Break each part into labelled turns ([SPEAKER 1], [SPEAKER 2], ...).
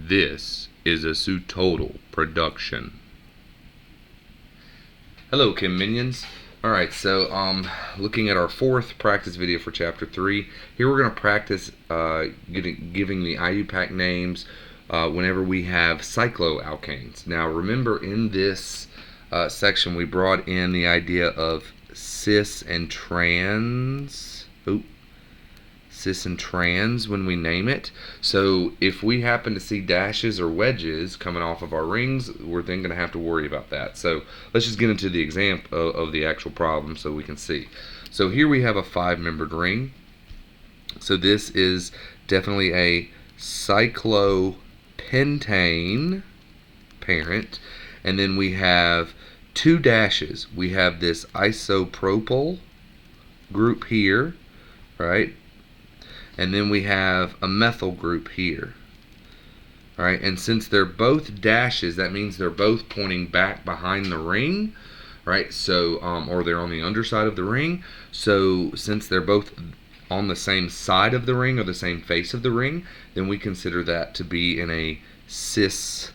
[SPEAKER 1] This is a total production. Hello, Chem Minions. Alright, so looking at our fourth practice video for Chapter 3. Here we're going to practice giving the IUPAC names whenever we have cycloalkanes. Now remember, in this section we brought in the idea of cis and trans. Cis and trans when we name it. So if we happen to see dashes or wedges coming off of our rings, we're then going to have to worry about that. So let's just get into the example of the actual problem so we can see. So here we have a 5-membered ring. So this is definitely a cyclopentane parent. And then we have 2 dashes. We have this isopropyl group here, right? And then we have a methyl group here. Alright, and since they're both dashes, that means they're both pointing back behind the ring, right? So, or they're on the underside of the ring. So, since they're both on the same side of the ring or the same face of the ring, then we consider that to be in a cis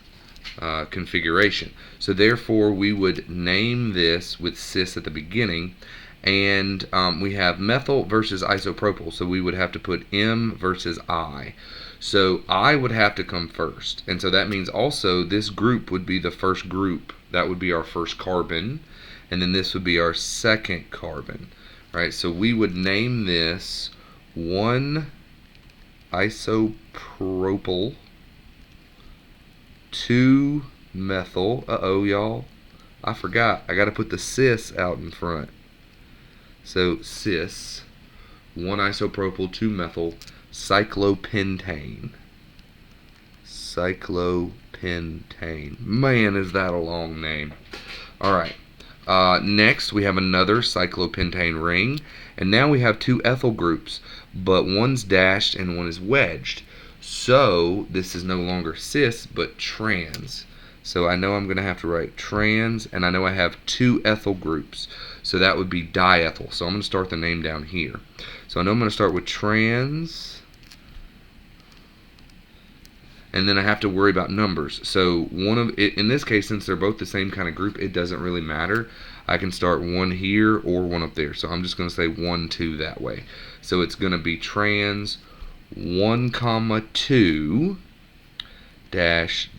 [SPEAKER 1] configuration. So, therefore, we would name this with cis at the beginning. And we have methyl versus isopropyl, so we would have to put M versus I. So I would have to come first, and so that means also this group would be the first group. That would be our first carbon, and then this would be our second carbon, right? So we would name this 1 isopropyl, 2 methyl. Uh-oh, y'all. I forgot. I got to put the cis out in front. So cis, 1 isopropyl, 2 methyl, cyclopentane. Cyclopentane. Man, is that a long name. Alright. Next, we have another cyclopentane ring. And now we have 2 ethyl groups, but one's dashed and one is wedged. So this is no longer cis, but trans. So I know I'm going to have to write trans, and I know I have 2 ethyl groups. So that would be diethyl. So I'm going to start the name down here. So I know I'm going to start with trans, and then I have to worry about numbers. So one of it, in this case, since they're both the same kind of group, it doesn't really matter. I can start 1 here or 1 up there. So I'm just going to say 1, 2 that way. So it's going to be trans 1, 2 dash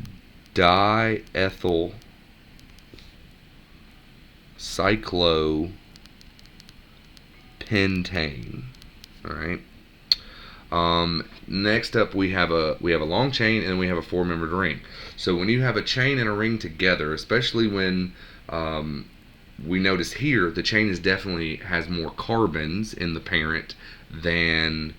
[SPEAKER 1] diethyl cyclopentane. All right. Next up, we have a long chain and we have a 4-membered ring. So when you have a chain and a ring together, especially when we notice here the chain definitely has more carbons in the parent than.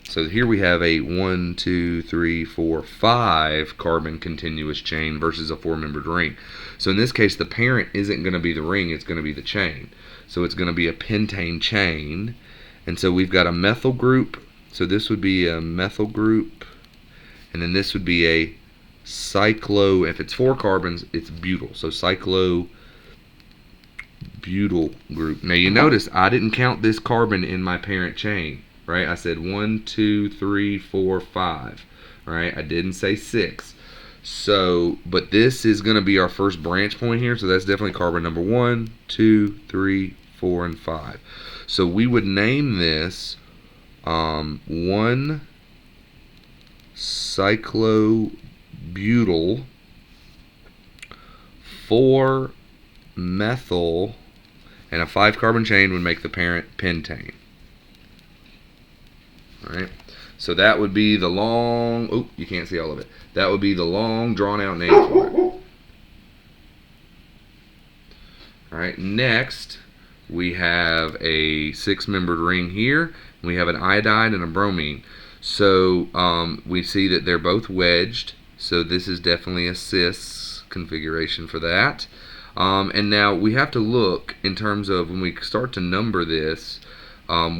[SPEAKER 1] So here we have a 1, 2, 3, 4, 5 carbon continuous chain versus a 4-membered ring. So in this case, the parent isn't going to be the ring, it's going to be the chain. So it's going to be a pentane chain. And so we've got a methyl group. So this would be a methyl group. And then this would be a cyclo, if it's 4 carbons, it's butyl. So cyclobutyl group. Now you notice I didn't count this carbon in my parent chain. Right, I said 1, 2, 3, 4, 5. Right, I didn't say 6. So, but this is going to be our first branch point here. So that's definitely carbon number 1, 2, 3, 4, and 5. So we would name this 1 cyclobutyl, 4 methyl, and a 5 carbon chain would make the parent pentane. Alright, so that would be the long, oh, you can't see all of it. That would be the long drawn out name for it. Alright, next we have a 6-membered ring here. We have an iodide and a bromine. So we see that they're both wedged. So this is definitely a cis configuration for that. And now we have to look in terms of when we start to number this.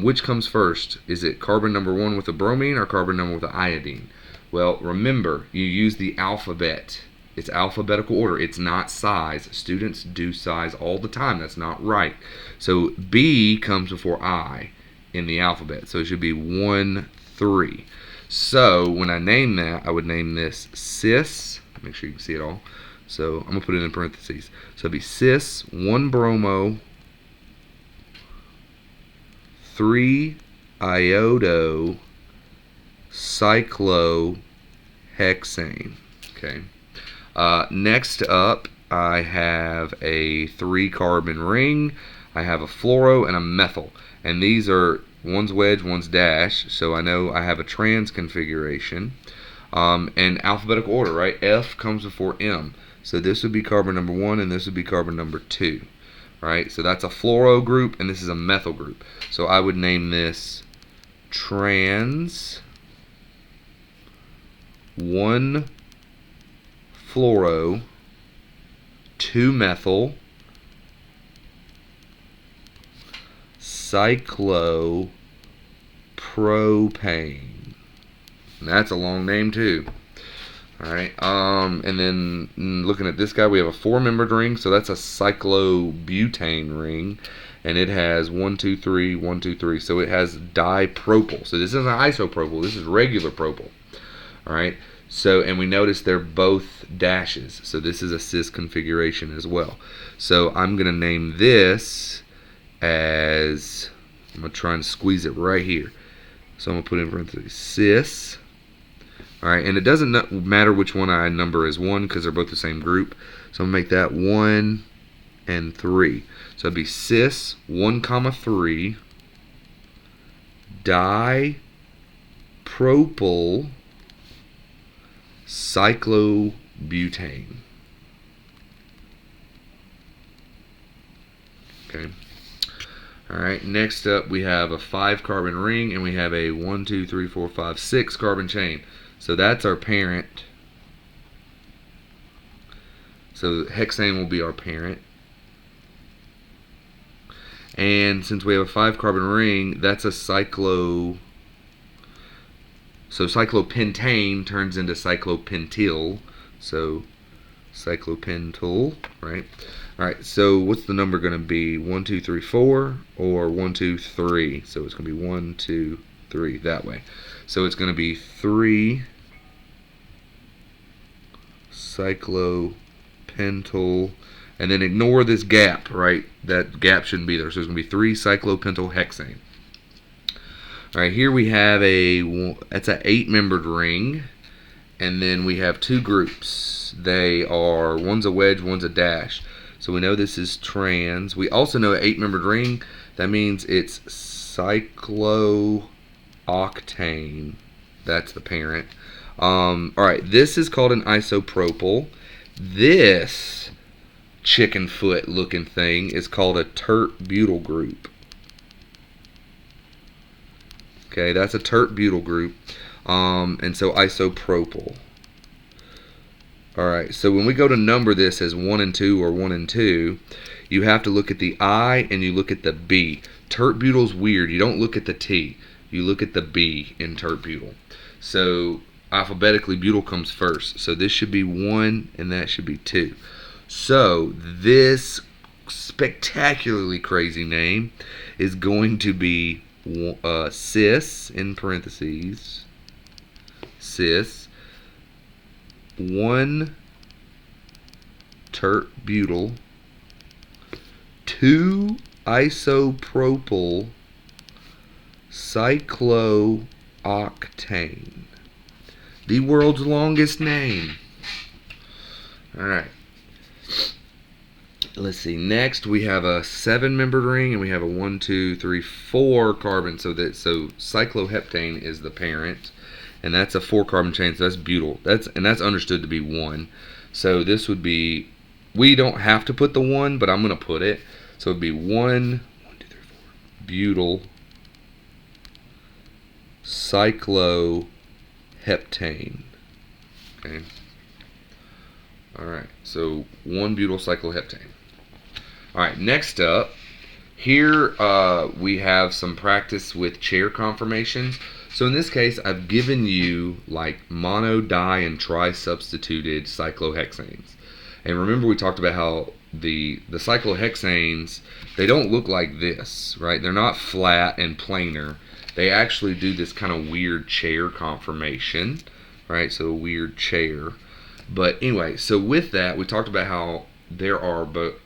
[SPEAKER 1] Which comes first? Is it carbon number 1 with a bromine or carbon number with an iodine? Well, remember, you use the alphabet. It's alphabetical order. It's not size. Students do size all the time. That's not right. So B comes before I in the alphabet. So it should be 1, 3. So when I name that, I would name this cis. Make sure you can see it all. So I'm going to put it in parentheses. So it'd be cis 1-bromo 3-iodo cyclohexane. Okay. Next up, I have a 3-carbon ring. I have a fluoro and a methyl. And these are, one's wedge, one's dash. So I know I have a trans configuration. And alphabetical order, right? F comes before M. So this would be carbon number 1 and this would be carbon number 2. Right? So that's a fluoro group and this is a methyl group. So I would name this trans 1 fluoro 2 methyl cyclopropane. And that's a long name too. Alright, and then looking at this guy, we have a 4-membered ring, so that's a cyclobutane ring, and it has 1, 2, 3, 1, 2, 3, so it has dipropyl. So this isn't isopropyl, this is regular propyl. Alright, so, and we notice they're both dashes, so this is a cis configuration as well. So I'm going to name this as, I'm going to try and squeeze it right here. So I'm going to put in parentheses cis. Alright, and it doesn't matter which one I number as 1 because they're both the same group. So I'm going to make that 1 and 3. So it'd be cis 1, 3 dipropyl cyclobutane. Okay. Alright, next up we have a 5-carbon ring and we have a 1, 2, 3, 4, 5, 6 carbon chain. So that's our parent. So hexane will be our parent. And since we have a 5-carbon ring, that's a cyclo. So cyclopentane turns into cyclopentyl. So cyclopentyl, right? Alright, so what's the number going to be? 1, 2, 3, 4 or 1, 2, 3? So it's going to be 1, 2, 3 that way. So it's going to be 3 cyclopentyl, and then ignore this gap, right? That gap shouldn't be there. So it's going to be 3 cyclopentyl hexane. Alright, here we have that's an 8-membered ring, and then we have 2 groups. They are, one's a wedge, one's a dash. So we know this is trans. We also know an 8-membered ring. That means it's cycloalkane. That's the parent. Alright, this is called an isopropyl. This chicken foot looking thing is called a tert-butyl group. Okay, that's a tert-butyl group. And so isopropyl. Alright, so when we go to number this as 1 and 2 or 1 and 2, you have to look at the I and you look at the B. Tert-butyl's weird. You don't look at the T. You look at the B in tert-butyl. So alphabetically, butyl comes first. So this should be 1 and that should be 2. So this spectacularly crazy name is going to be cis, in parentheses, cis 1 tert-butyl 2 isopropyl cyclooctane. The world's longest name. Alright. Let's see. Next we have a 7-membered ring and we have a 1, 2, 3, 4 carbon. So cycloheptane is the parent. And that's a 4-carbon chain, so that's butyl. That's understood to be 1. So this would be, we don't have to put the 1, but I'm going to put it. So it would be 1, 2, 3, 4, butyl cycloheptane. Okay. Alright, so 1 butyl cycloheptane. Alright, next up, here we have some practice with chair conformations. So in this case, I've given you like mono, di, and tri-substituted cyclohexanes. And remember we talked about how the cyclohexanes, they don't look like this, right? They're not flat and planar. they actually do this kind of weird chair conformation, right? So a weird chair. But anyway, so with that, we talked about how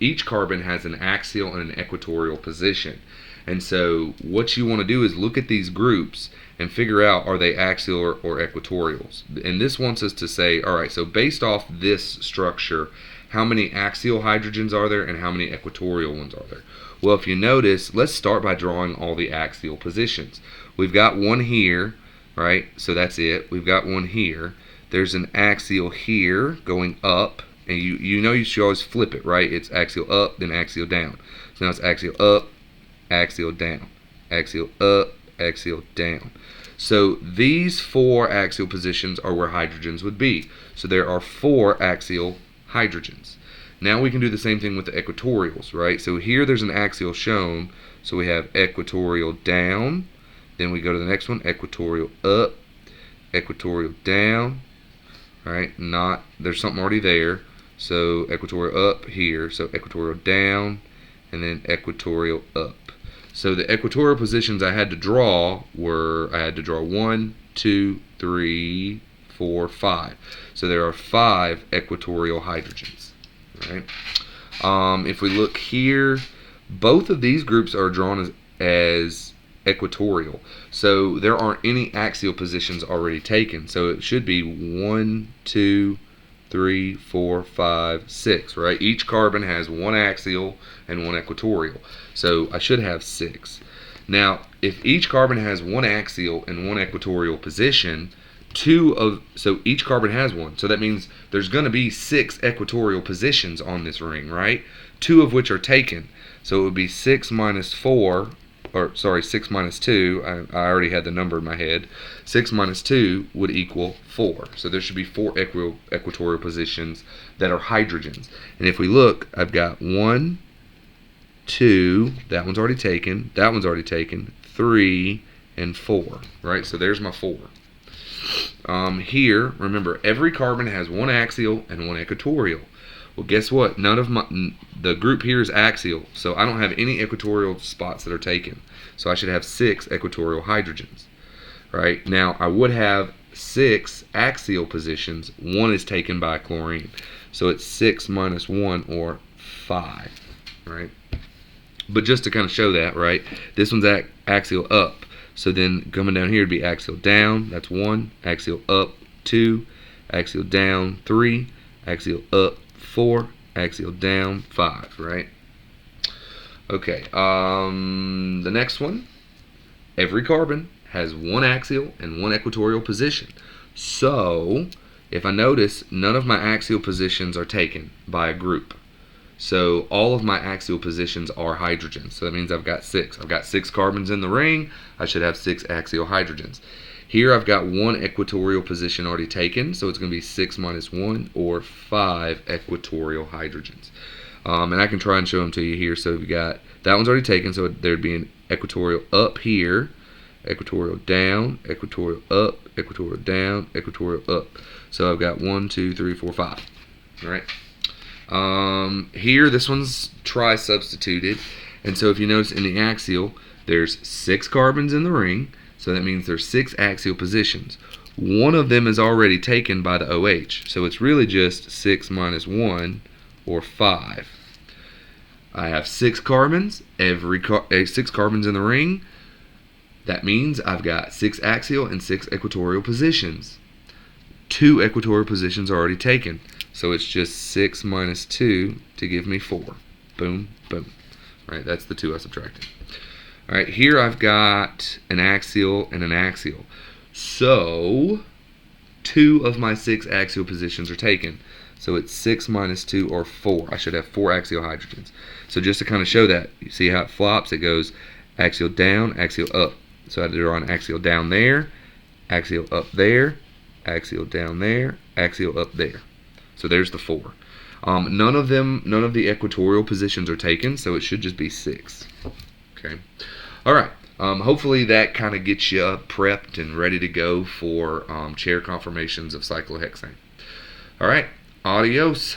[SPEAKER 1] each carbon has an axial and an equatorial position. And so what you want to do is look at these groups and figure out, are they axial or equatorials? And this wants us to say, all right, so based off this structure, how many axial hydrogens are there and how many equatorial ones are there? Well, if you notice, let's start by drawing all the axial positions. We've got one here, right? So that's it. We've got one here. There's an axial here going up, and you know you should always flip it, right? It's axial up, then axial down. So now it's axial up, axial down, axial up, axial down. So these 4 axial positions are where hydrogens would be. So there are 4 axial hydrogens. Now we can do the same thing with the equatorials, right? So here there's an axial shown. So we have equatorial down. Then we go to the next one, equatorial up, equatorial down, right? There's something already there. So equatorial up here. So equatorial down, and then equatorial up. So the equatorial positions I had to draw were, I had to draw 1, 2, 3, 4, 5. So there are 5 equatorial hydrogens, right? If we look here, both of these groups are drawn as equatorial. So there aren't any axial positions already taken. So it should be 1, 2, 3, 4, 5, 6, right? Each carbon has 1 axial and 1 equatorial. So I should have 6. Now, if each carbon has 1 axial and 1 equatorial position, so each carbon has 1. So that means there's going to be 6 equatorial positions on this ring, right? 2 of which are taken. So it would be 6 minus 4, or sorry, 6 minus 2. I already had the number in my head. 6 minus 2 would equal 4. So there should be 4 equatorial positions that are hydrogens. And if we look, I've got 1, 2, that one's already taken, that one's already taken, 3, and 4, right? So there's my 4. Here, remember, every carbon has 1 axial and 1 equatorial. Well, guess what? The group here is axial, so I don't have any equatorial spots that are taken. So I should have 6 equatorial hydrogens, right? Now, I would have 6 axial positions. 1 is taken by chlorine. So it's 6 minus 1, or 5, right? But just to kind of show that, right? This one's axial up. So then coming down here would be axial down. That's 1. Axial up, 2. Axial down, 3. Axial up, 4. Axial down, 5, right? Okay, the next one. Every carbon has 1 axial and 1 equatorial position. So if I notice, none of my axial positions are taken by a group. So all of my axial positions are hydrogens. So that means I've got 6. I've got 6 carbons in the ring. I should have 6 axial hydrogens. Here I've got 1 equatorial position already taken. So it's going to be 6 minus 1, or 5 equatorial hydrogens. And I can try and show them to you here. So we've got, that one's already taken. So there'd be an equatorial up here, equatorial down, equatorial up, equatorial down, equatorial up. So I've got 1, 2, 3, 4, 5. All right. Here, this one's tri-substituted, and so if you notice in the axial, there's 6 carbons in the ring, so that means there's 6 axial positions. One of them is already taken by the OH, so it's really just 6 minus 1, or 5. I have 6 carbons, 6 carbons in the ring. That means I've got 6 axial and 6 equatorial positions. 2 equatorial positions are already taken. So it's just 6 minus 2 to give me 4. Boom, boom. Right, that's the 2 I subtracted. All right, here I've got an axial and an axial. So 2 of my 6 axial positions are taken. So it's 6 minus 2, or 4. I should have 4 axial hydrogens. So just to kind of show that, you see how it flops? It goes axial down, axial up. So I had to draw an axial down there, axial up there, axial down there, axial up there. So there's the 4. None of the equatorial positions are taken, so it should just be 6. Okay. All right. Hopefully that kind of gets you prepped and ready to go for chair conformations of cyclohexane. All right. Adios.